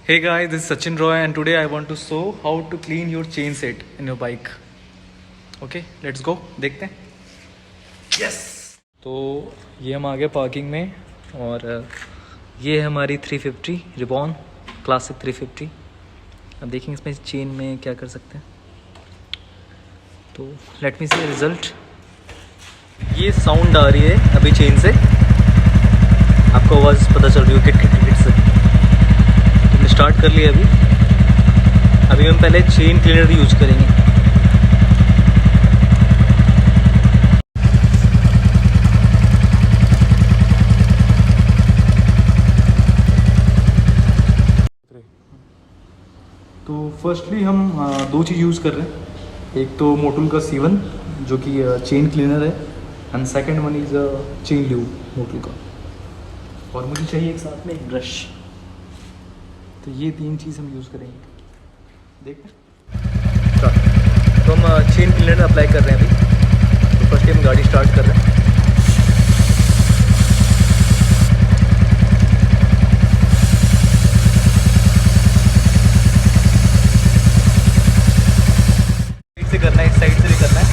Hey guys, this is Sachin Roy and today I want to show how to clean your chain set in your bike. Okay, let's go. देखते हैं. Yes. तो ये हम आ गए parking में और ये है हमारी 350 रिबॉन क्लासिक 350. अब देखेंगे इसमें चेन में क्या कर सकते हैं. तो लेट मी सी रिजल्ट. ये साउंड आ रही है अभी चेन से, आपको आवाज़ पता चल रही हो किट किट किट से. स्टार्ट कर लिया अभी हम पहले चेन क्लीनर यूज करेंगे. तो फर्स्टली हम दो चीज़ यूज़ कर रहे हैं. एक तो मोटूल का C1 जो कि चेन क्लीनर है and second one is chain lube Motul का. और मुझे चाहिए एक साथ में एक ब्रश. तो ये तीन चीज़ हम यूज़ करेंगे. देखते हैं. तो हम चेन क्लीनर अप्लाई कर रहे हैं अभी. तो फर्स्ट हम गाड़ी स्टार्ट कर रहे हैं. साइड से करना है, इस साइड से भी करना है.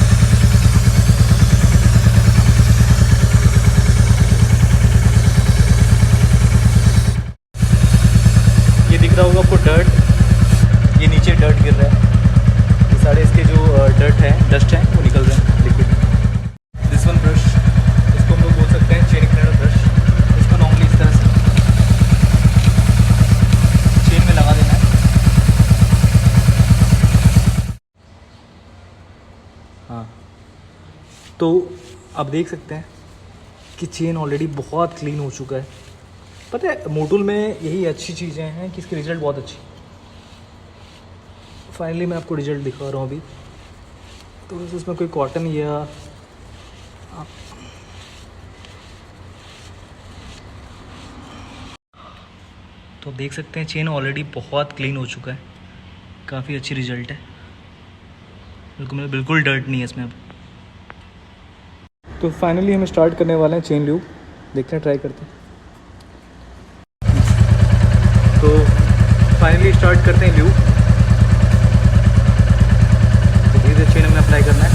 ये दिख रहा होगा आपको डर्ट. ये नीचे डर्ट गिर रहा है. ये सारे इसके जो डर्ट है, डस्ट है, वो निकल रहे हैं लिक्विड. दिस वन ब्रश, इसको हम लोग बोल सकते हैं चेन क्लीनर ब्रश. इसको नॉर्मली इस तरह से चेन में लगा देना है. हाँ, तो आप देख सकते हैं कि चेन ऑलरेडी बहुत क्लीन हो चुका है. पता है मोटूल में यही अच्छी चीज़ें हैं कि इसकी रिज़ल्ट बहुत अच्छी. फाइनली मैं आपको रिज़ल्ट दिखा रहा हूँ अभी. तो इसमें कोई कॉटन या तो देख सकते हैं चेन ऑलरेडी बहुत क्लीन हो चुका है. काफ़ी अच्छी रिज़ल्ट है. बिल्कुल डर्ट नहीं है इसमें अब. तो फाइनली हम स्टार्ट करने वाले हैं चेन ल्यूब. देखते हैं, ट्राई करते हैं. तो फाइनली स्टार्ट करते हैं ल्यूब. तो धीरे चेन में अप्लाई करना है.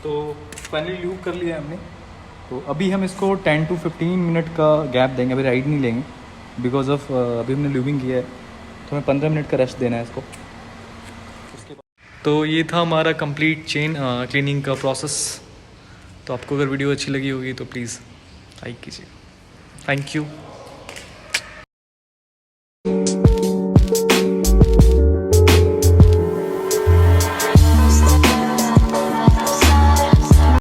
तो फाइनली ल्यूब कर लिया है हमने. तो अभी हम इसको 10 to 15 मिनट का गैप देंगे. अभी राइड नहीं लेंगे बिकॉज ऑफ अभी हमने ल्यूबिंग किया है. तो हमें 15 मिनट का रेस्ट देना है इसको. उसके बाद तो ये था हमारा कंप्लीट चेन क्लीनिंग का प्रोसेस. तो आपको अगर वीडियो अच्छी लगी होगी तो प्लीज़ लाइक कीजिए. Thank you.